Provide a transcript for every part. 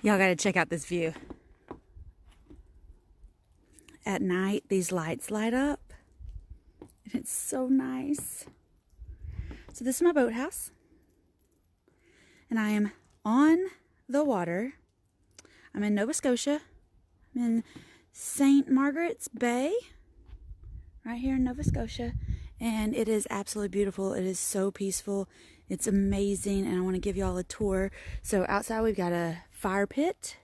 Y'all gotta check out this view. At night, these lights light up, and it's so nice. So this is my boathouse, and I am on the water. I'm in Nova Scotia. I'm in St. Margaret's Bay, right here in Nova Scotia, and it is absolutely beautiful. It is so peaceful. It's amazing, and I want to give y'all a tour. So outside we've got a fire pit,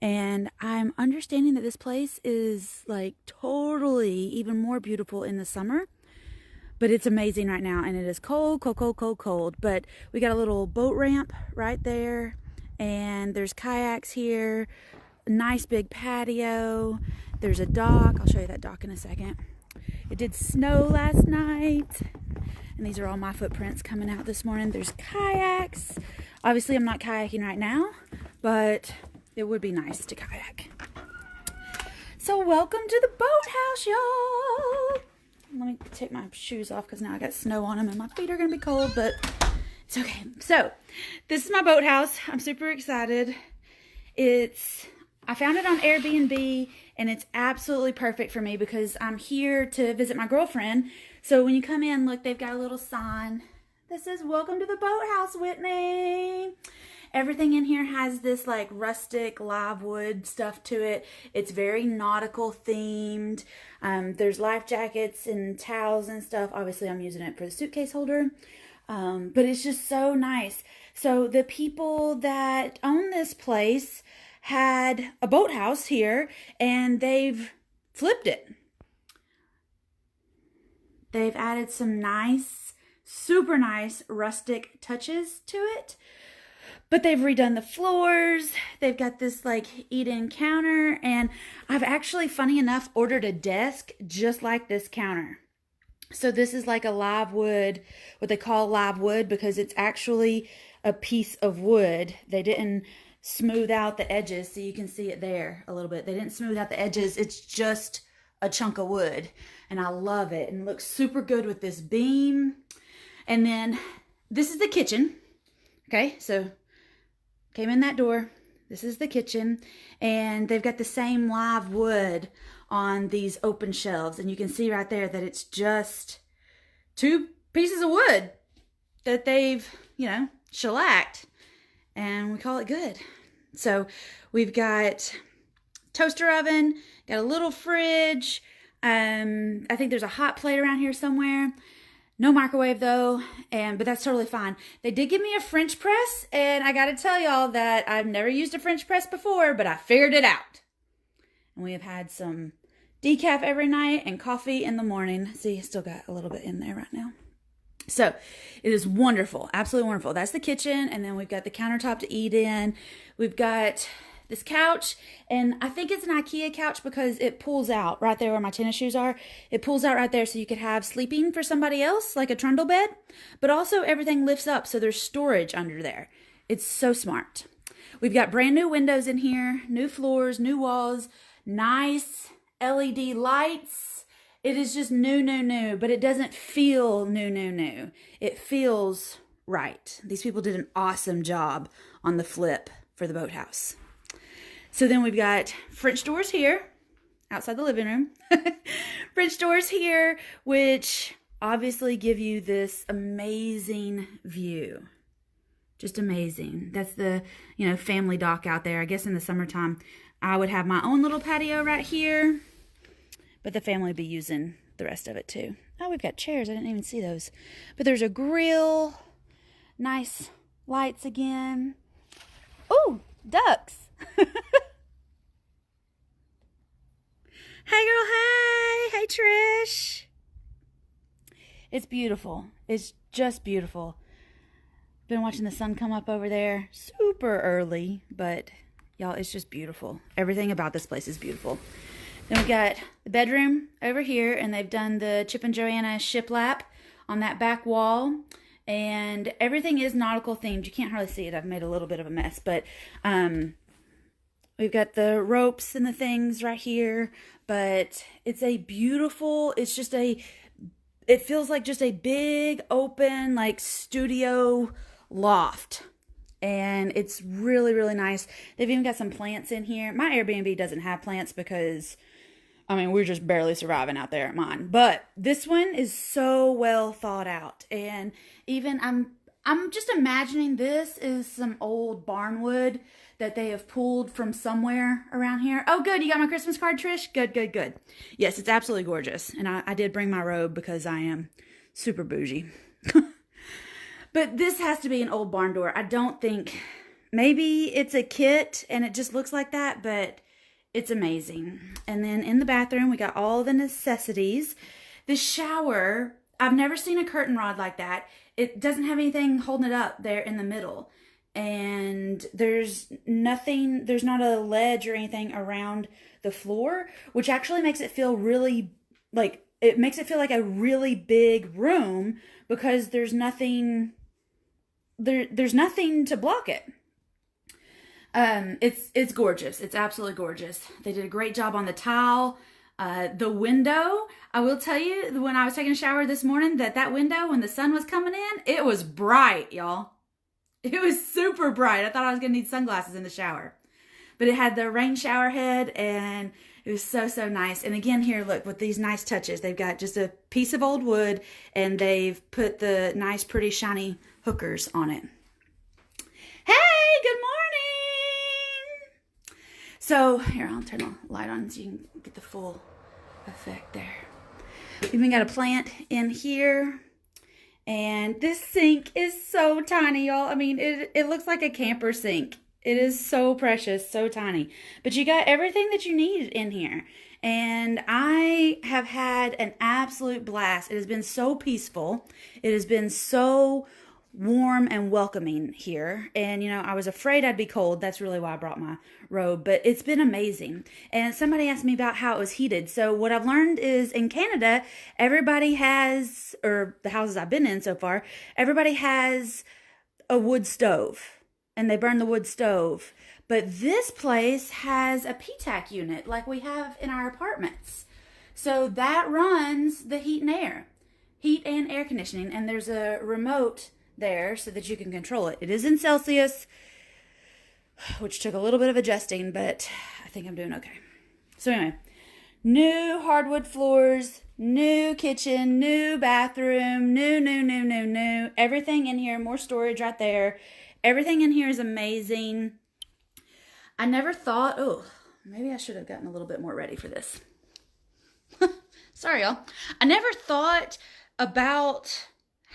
and I'm understanding that this place is like totally even more beautiful in the summer, but it's amazing right now, and it is cold, cold, cold, cold, cold. But we got a little boat ramp right there, and there's kayaks here, a nice big patio. There's a dock. I'll show you that dock in a second. It did snow last night, and these are all my footprints coming out this morning. There's kayaks. Obviously, I'm not kayaking right now, but it would be nice to kayak. So welcome to the boathouse, y'all. Let me take my shoes off because now I got snow on them and my feet are going to be cold, but it's okay. So this is my boathouse. I'm super excited. I found it on Airbnb, and it's absolutely perfect for me because I'm here to visit my girlfriend. So when you come in, look, they've got a little sign that says, "Welcome to the boathouse, Whitney." Everything in here has this like rustic live wood stuff to it. It's very nautical themed. There's life jackets and towels and stuff. Obviously, I'm using it for the suitcase holder. But it's just so nice. So the people that own this place had a boathouse here, and they've flipped it. They've added some nice, super nice rustic touches to it. But they've redone the floors. They've got this like eat-in counter, and I've actually, funny enough, ordered a desk just like this counter. So this is like a live wood, what they call live wood, because it's actually a piece of wood. They didn't smooth out the edges, so you can see it there a little bit. They didn't smooth out the edges. It's just a chunk of wood, and I love it, and it looks super good with this beam. And then this is the kitchen. Okay, so came in that door. This is the kitchen, and they've got the same live wood on these open shelves, and you can see right there that it's just two pieces of wood that they've, shellacked, and we call it good. So we've got toaster oven, got a little fridge. I think there's a hot plate around here somewhere. No microwave though, but that's totally fine. They did give me a French press, and I gotta tell y'all that I've never used a French press before, but I figured it out. And we have had some decaf every night and coffee in the morning. See, still got a little bit in there right now. So it is wonderful, absolutely wonderful. That's the kitchen, and then we've got the countertop to eat in. We've got this couch, and I think it's an IKEA couch because it pulls out right there where my tennis shoes are. It pulls out right there so you could have sleeping for somebody else, like a trundle bed, but also everything lifts up so there's storage under there. It's so smart. We've got brand new windows in here, new floors, new walls, nice LED lights. It is just new, but it doesn't feel new. It feels right. These people did an awesome job on the flip for the boathouse. So then we've got French doors here, outside the living room. French doors here, which obviously give you this amazing view. Just amazing. That's the, family dock out there. I guess in the summertime, I would have my own little patio right here, but the family would be using the rest of it too. Oh, we've got chairs. I didn't even see those. But there's a grill. Nice lights again. Oh, ducks. Hey girl, hey! Hey Trish! It's beautiful. It's just beautiful. Been watching the sun come up over there super early, but y'all, it's just beautiful. Everything about this place is beautiful. Then we got the bedroom over here, and they've done the Chip and Joanna shiplap on that back wall, and everything is nautical themed. You can't hardly see it. I've made a little bit of a mess, but we've got the ropes and the things right here, but it's a beautiful, it feels like just a big open like studio loft. And it's really, really nice. They've even got some plants in here. My Airbnb doesn't have plants because, I mean, we're just barely surviving out there at mine. But this one is so well thought out. And even I'm just imagining this is some old barnwood that they have pulled from somewhere around here. Oh, good. You got my Christmas card, Trish? Good, good, good. Yes, it's absolutely gorgeous. And I did bring my robe because I am super bougie. But this has to be an old barn door. I don't think, maybe it's a kit and it just looks like that, but it's amazing. And then in the bathroom, we got all the necessities. The shower, I've never seen a curtain rod like that. It doesn't have anything holding it up there in the middle. And there's nothing, there's not a ledge or anything around the floor, which actually makes it feel really, like, it makes it feel like a really big room because there's nothing, there's nothing to block it. It's gorgeous. It's absolutely gorgeous. They did a great job on the tile. The window, I will tell you, when I was taking a shower this morning, that window, when the sun was coming in, it was bright, y'all. It was super bright. I thought I was going to need sunglasses in the shower. But it had the rain shower head, and it was so, so nice. And again, here, look, with these nice touches. They've got just a piece of old wood, and they've put the nice, pretty, shiny hookers on it. Hey, good morning! So, here, I'll turn the light on so you can get the full effect there. We've even got a plant in here. And this sink is so tiny, y'all. I mean, it looks like a camper sink. It is so precious, so tiny. But you got everything that you need in here. And I have had an absolute blast. It has been so peaceful. It has been so warm and welcoming here. And, you know, I was afraid I'd be cold. That's really why I brought my robe. But it's been amazing. And somebody asked me about how it was heated. So what I've learned is in Canada, everybody has, or the houses I've been in so far, everybody has a wood stove. And they burn the wood stove. But this place has a PTAC unit like we have in our apartments. So that runs the heat and air. Heat and air conditioning. And there's a remote there so that you can control it. It is in Celsius, which took a little bit of adjusting, but I think I'm doing okay. So anyway, new hardwood floors, new kitchen, new bathroom, new. Everything in here, more storage right there. Everything in here is amazing. I never thought, oh, maybe I should have gotten a little bit more ready for this. Sorry, y'all. I never thought about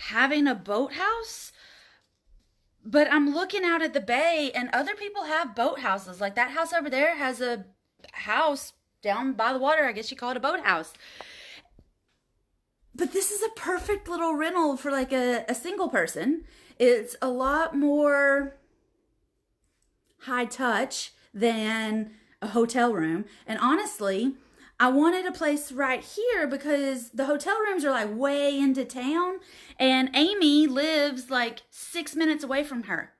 having a boathouse, but I'm looking out at the bay and other people have boathouses. Like that house over there has a house down by the water. I guess you call it a boathouse. But this is a perfect little rental for like a single person. It's a lot more high touch than a hotel room. And honestly, I wanted a place right here because the hotel rooms are like way into town. And Amy lives like 6 minutes away from her.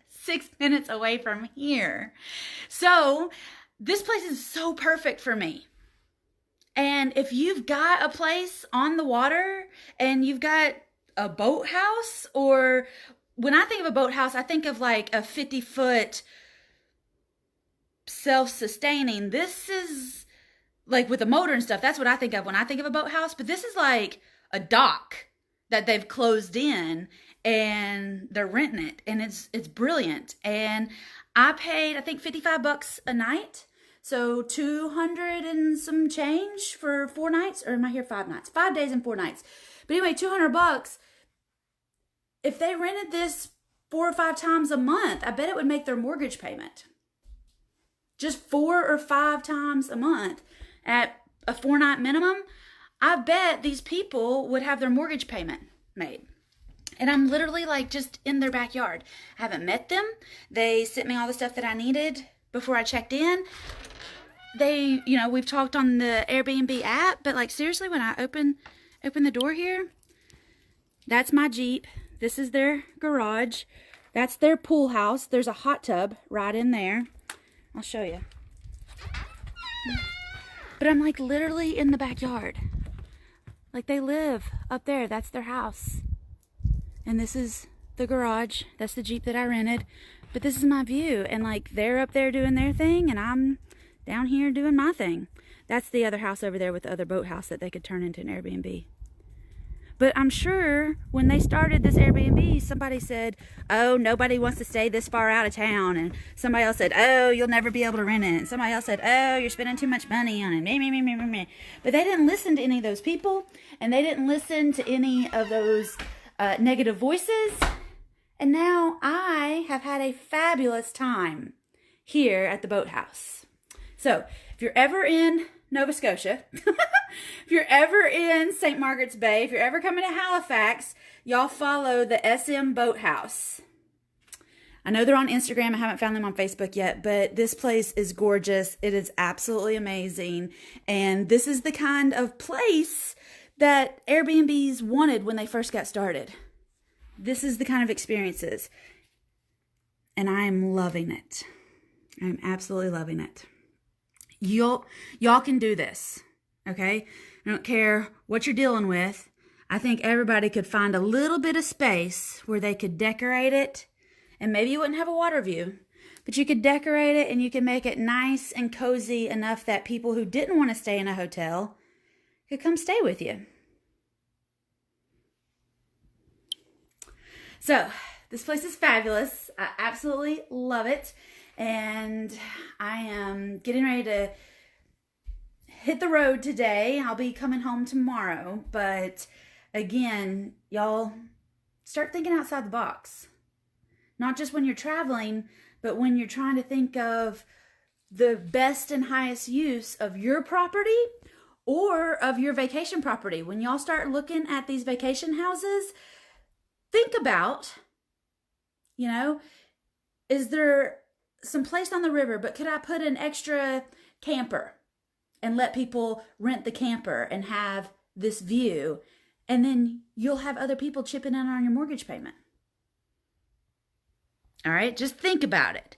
6 minutes away from here. So this place is so perfect for me. And if you've got a place on the water and you've got a boathouse, or when I think of a boathouse, I think of like a 50-foot self-sustaining. This is like with a motor and stuff. That's what I think of when I think of a boathouse. But this is like a dock that they've closed in and they're renting it, and it's brilliant. And I paid, I think, $55 a night. So 200 and some change for 4 nights, or am I here 5 nights? 5 days and 4 nights. But anyway, $200. If they rented this 4 or 5 times a month, I bet it would make their mortgage payment. Just 4 or 5 times a month at a 4-night minimum, I bet these people would have their mortgage payment made. And I'm literally like just in their backyard. I haven't met them. They sent me all the stuff that I needed before I checked in. They, you know, we've talked on the Airbnb app, but like seriously, when I open the door here, that's my Jeep. This is their garage. That's their pool house. There's a hot tub right in there. I'll show you. But I'm like literally in the backyard. Like they live up there. That's their house. And this is the the garage. That's the Jeep that I rented. But this is my view. And like they're up there doing their thing and I'm down here doing my thing. That's the other house over there with the other boathouse that they could turn into an Airbnb. But I'm sure when they started this Airbnb, somebody said, oh, nobody wants to stay this far out of town. And somebody else said, oh, you'll never be able to rent it. And somebody else said, oh, you're spending too much money on it. But they didn't listen to any of those people. And they didn't listen to any of those negative voices. And now I have had a fabulous time here at the boathouse. So if you're ever in Nova Scotia, if you're ever in St. Margaret's Bay, if you're ever coming to Halifax, y'all follow the SM Boathouse. I know they're on Instagram. I haven't found them on Facebook yet, but this place is gorgeous. It is absolutely amazing. And this is the kind of place that Airbnbs wanted when they first got started. This is the kind of experiences. And I am loving it. I'm absolutely loving it. Y'all can do this, okay? I don't care what you're dealing with. I think everybody could find a little bit of space where they could decorate it. And maybe you wouldn't have a water view, but you could decorate it and you can make it nice and cozy enough that people who didn't want to stay in a hotel could come stay with you. So, this place is fabulous. I absolutely love it. And I am getting ready to hit the road today. I'll be coming home tomorrow. But again, y'all start thinking outside the box. Not just when you're traveling, but when you're trying to think of the best and highest use of your property or of your vacation property. When y'all start looking at these vacation houses, think about, is there some place on the river, but could I put an extra camper and let people rent the camper and have this view? And then you'll have other people chipping in on your mortgage payment. All right, just think about it.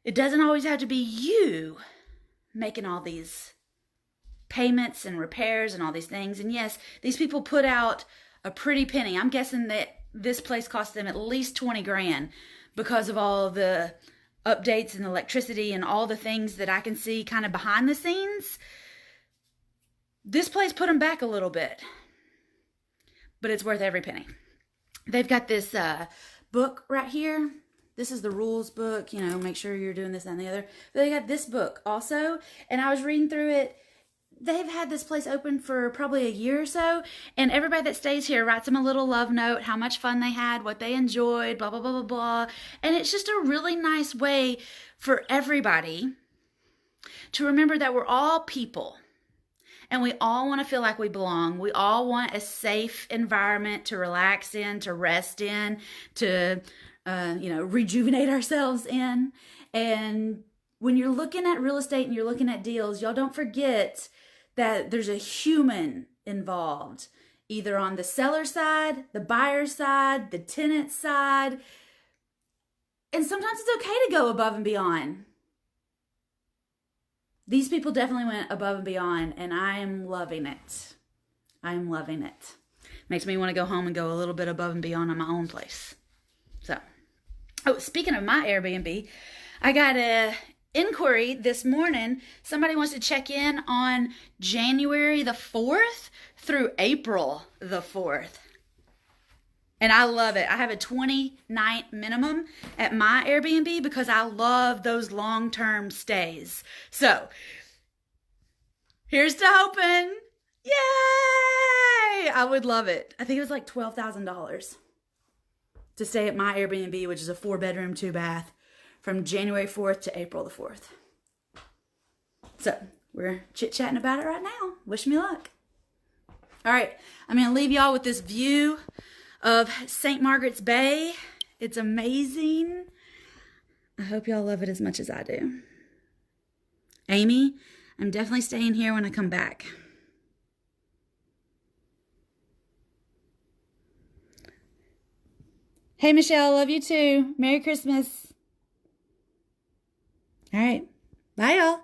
It doesn't always have to be you making all these payments and repairs and all these things. And yes, these people put out a pretty penny. I'm guessing that this place cost them at least 20 grand because of all the updates and electricity and all the things that I can see kind of behind the scenes. This place put them back a little bit, but it's worth every penny. They've got this book right here. This is the rules book, make sure you're doing this and the other. But they got this book also, and I was reading through it. They've had this place open for probably a year or so, and everybody that stays here writes them a little love note, how much fun they had, what they enjoyed, blah, blah, blah, blah, blah. And it's just a really nice way for everybody to remember that we're all people, and we all want to feel like we belong. We all want a safe environment to relax in, to rest in, to, rejuvenate ourselves in. And when you're looking at real estate and you're looking at deals, y'all don't forget that there's a human involved, either on the seller side, the buyer side, the tenant side. And sometimes it's okay to go above and beyond. These people definitely went above and beyond, and I am loving it. I'm loving it. Makes me want to go home and go a little bit above and beyond on my own place. So, speaking of my Airbnb, I got a inquiry this morning. Somebody wants to check in on January the 4th through April the 4th. And I love it. I have a 20-night minimum at my Airbnb because I love those long-term stays. So, here's to hoping. Yay! I would love it. I think it was like $12,000 to stay at my Airbnb, which is a 4-bedroom, 2-bath, from January 4th to April the 4th. So, we're chit-chatting about it right now. Wish me luck. All right, I'm going to leave y'all with this view of St. Margaret's Bay. It's amazing. I hope y'all love it as much as I do. Amy, I'm definitely staying here when I come back. Hey, Michelle, love you too. Merry Christmas. All right. Bye, y'all.